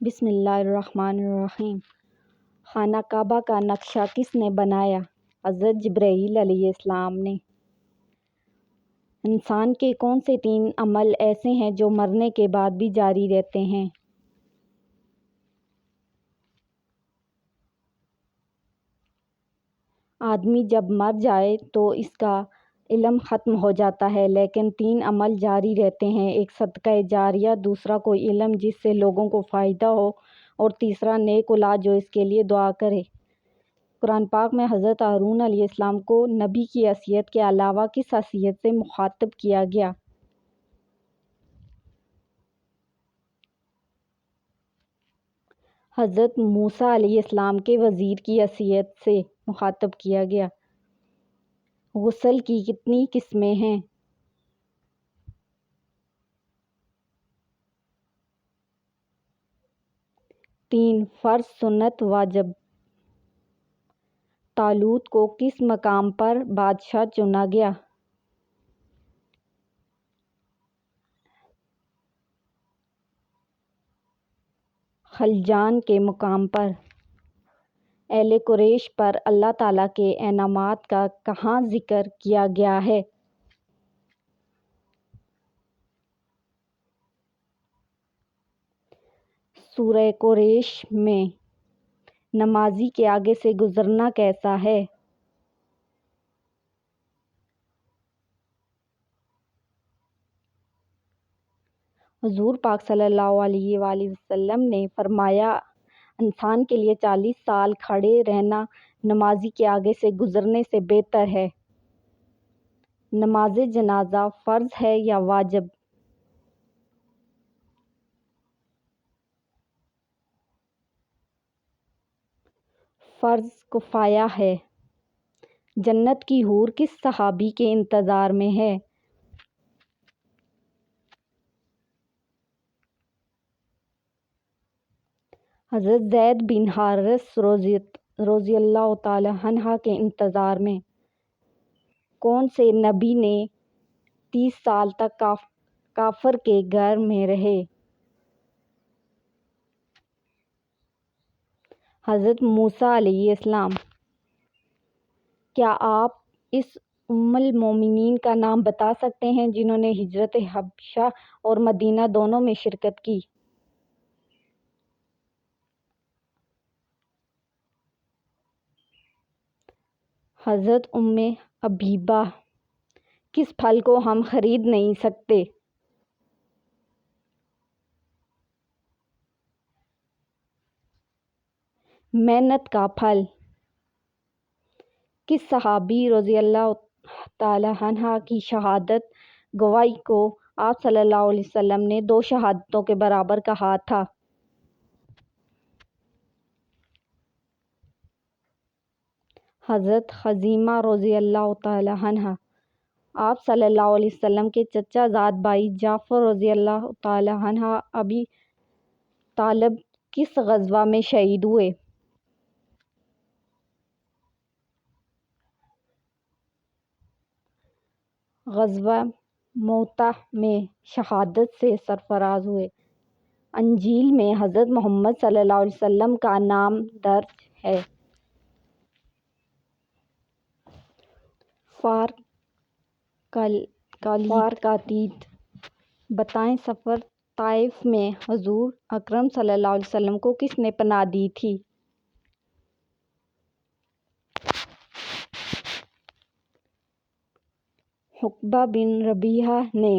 بسم اللہ الرحمن الرحیم۔ خانہ کعبہ کا نقشہ کس نے بنایا؟ حضرت جبرائیل علیہ السلام نے۔ انسان کے کون سے 3 عمل ایسے ہیں جو مرنے کے بعد بھی جاری رہتے ہیں؟ آدمی جب مر جائے تو اس کا علم ختم ہو جاتا ہے، لیکن 3 عمل جاری رہتے ہیں۔ ایک صدقہ جاریہ، دوسرا کوئی علم جس سے لوگوں کو فائدہ ہو، اور تیسرا نیک اولاد جو اس کے لیے دعا کرے۔ قرآن پاک میں حضرت ہارون علیہ السلام کو نبی کی حیثیت کے علاوہ کس حیثیت سے مخاطب کیا گیا؟ حضرت موسیٰ علیہ السلام کے وزیر کی حیثیت سے مخاطب کیا گیا۔ غسل کی کتنی قسمیں ہیں؟ 3 فرض، سنت، واجب۔ طالوت کو کس مقام پر بادشاہ چنا گیا؟ خلجان کے مقام پر۔ اہل قریش پر اللہ تعالیٰ کے انعامات کا کہاں ذکر کیا گیا ہے؟ سورہ قریش میں۔ نمازی کے آگے سے گزرنا کیسا ہے؟ حضور پاک صلی اللہ علیہ وآلہ وسلم نے فرمایا، انسان کے لیے 40 سال کھڑے رہنا نمازی کے آگے سے گزرنے سے بہتر ہے۔ نماز جنازہ فرض ہے یا واجب؟ فرض کفایہ ہے۔ جنت کی حور کس صحابی کے انتظار میں ہے؟ حضرت زید بن حارث رضی اللہ تعالی عنہ کے انتظار میں۔ کون سے نبی نے 30 سال تک کافر کے گھر میں رہے؟ حضرت موسیٰ علیہ السلام۔ کیا آپ اس ام المومنین کا نام بتا سکتے ہیں جنہوں نے ہجرت حبشہ اور مدینہ دونوں میں شرکت کی؟ حضرت ام حبیبہ۔ کس پھل کو ہم خرید نہیں سکتے؟ محنت کا پھل۔ کس صحابی رضی اللہ تعالی عنہ کی شہادت گواہی کو آپ صلی اللہ علیہ وسلم نے 2 شہادتوں کے برابر کہا تھا؟ حضرت خزیمہ رضی اللہ تعالی عنہ۔ آپ صلی اللہ علیہ وسلم کے چچا زاد بھائی جعفر رضی اللہ تعالی عنہ ابی طالب کس غزوہ میں شہید ہوئے؟ غزوہ مؤتہ میں شہادت سے سرفراز ہوئے۔ انجیل میں حضرت محمد صلی اللہ علیہ وسلم کا نام درج ہے۔ فارقاتید بتائیں، سفر طائف میں حضور اکرم صلی اللہ علیہ وسلم کو کس نے پناہ دی تھی؟ عقبہ بن ربیعہ نے۔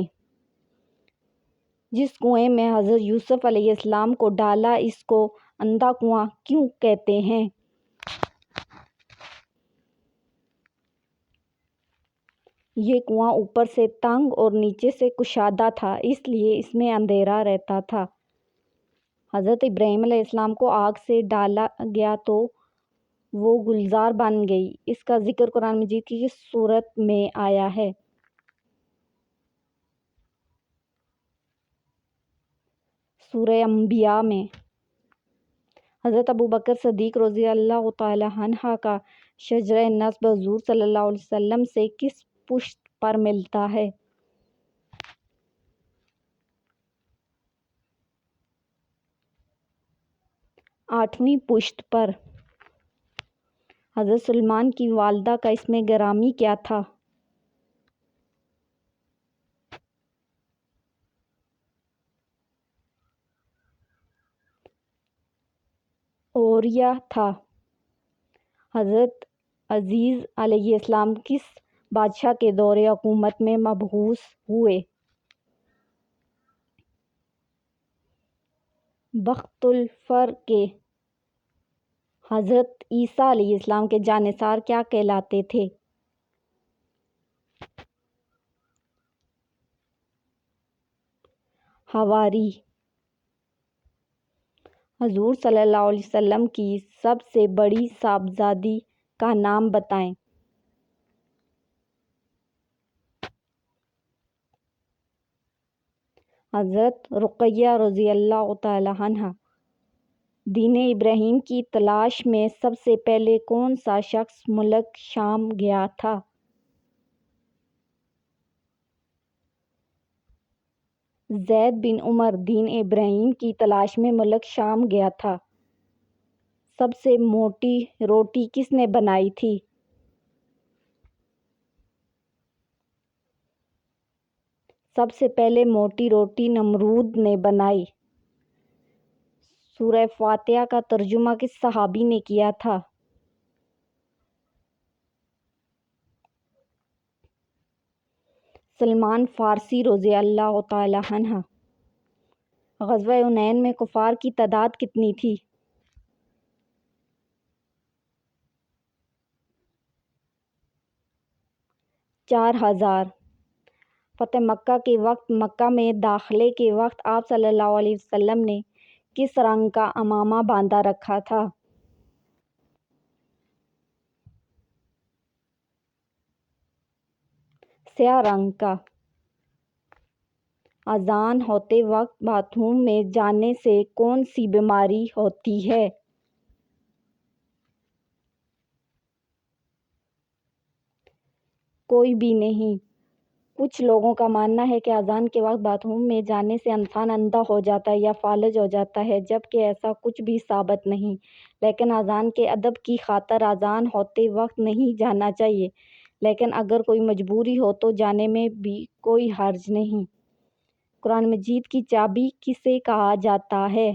جس کنویں میں حضرت یوسف علیہ السلام کو ڈالا اس کو اندھا کنواں کیوں کہتے ہیں؟ یہ کنواں اوپر سے تنگ اور نیچے سے کشادہ تھا، اس لیے اس میں اندھیرا رہتا تھا۔ حضرت ابراہیم علیہ السلام کو آگ سے ڈالا گیا تو وہ گلزار بن گئی، اس کا ذکر قرآن مجید کی کس سورت میں آیا ہے؟ سورہ انبیاء میں۔ حضرت ابوبکر صدیق رضی اللہ تعالی عنہ کا شجرہ نسب حضور صلی اللہ علیہ وسلم سے کس پشت پر ملتا ہے؟ 8ویں پشت پر۔ حضرت سلیمان کی والدہ کا اسم گرامی کیا تھا؟ اوریہ تھا۔ حضرت عزیز علیہ السلام کس بادشاہ کے دور حکومت میں مبعوث ہوئے؟ بختالفر کے۔ حضرت عیسیٰ علیہ السلام کے جانثار کیا کہلاتے تھے؟ حواری۔ حضور صلی اللہ علیہ وسلم کی سب سے بڑی صاحبزادی کا نام بتائیں۔ حضرت رقیہ رضی اللہ تعالی عنہا۔ دین ابراہیم کی تلاش میں سب سے پہلے کون سا شخص ملک شام گیا تھا؟ زید بن عمر دین ابراہیم کی تلاش میں ملک شام گیا تھا۔ سب سے موٹی روٹی کس نے بنائی تھی؟ سب سے پہلے موٹی روٹی نمرود نے بنائی۔ سورہ فاتحہ کا ترجمہ کس صحابی نے کیا تھا؟ سلمان فارسی رضی اللہ تعالی عنہ۔ غزوہ حنین میں کفار کی تعداد کتنی تھی؟ 4000۔ فتح مکہ کے وقت مکہ میں داخلے کے وقت آپ صلی اللہ علیہ وسلم نے کس رنگ کا عمامہ باندھا رکھا تھا؟ سیاہ رنگ کا۔ اذان ہوتے وقت باتھ روم میں جانے سے کون سی بیماری ہوتی ہے؟ کوئی بھی نہیں۔ کچھ لوگوں کا ماننا ہے کہ اذان کے وقت باتھ روم میں جانے سے انسان اندھا ہو جاتا ہے یا فالج ہو جاتا ہے، جبکہ ایسا کچھ بھی ثابت نہیں، لیکن اذان کے ادب کی خاطر اذان ہوتے وقت نہیں جانا چاہیے، لیکن اگر کوئی مجبوری ہو تو جانے میں بھی کوئی حرج نہیں۔ قرآن مجید کی چابی کسے کہا جاتا ہے؟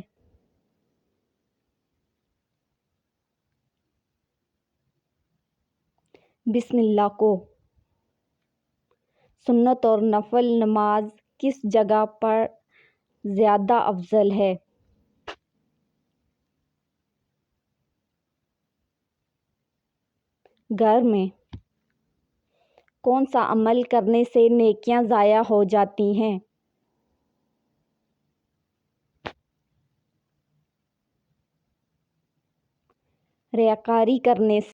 بسم اللہ کو۔ سنت اور نفل نماز کس جگہ پر زیادہ افضل ہے؟ گھر میں۔ کون سا عمل کرنے سے نیکیاں ضائع ہو جاتی ہیں؟ ریاکاری کرنے سے۔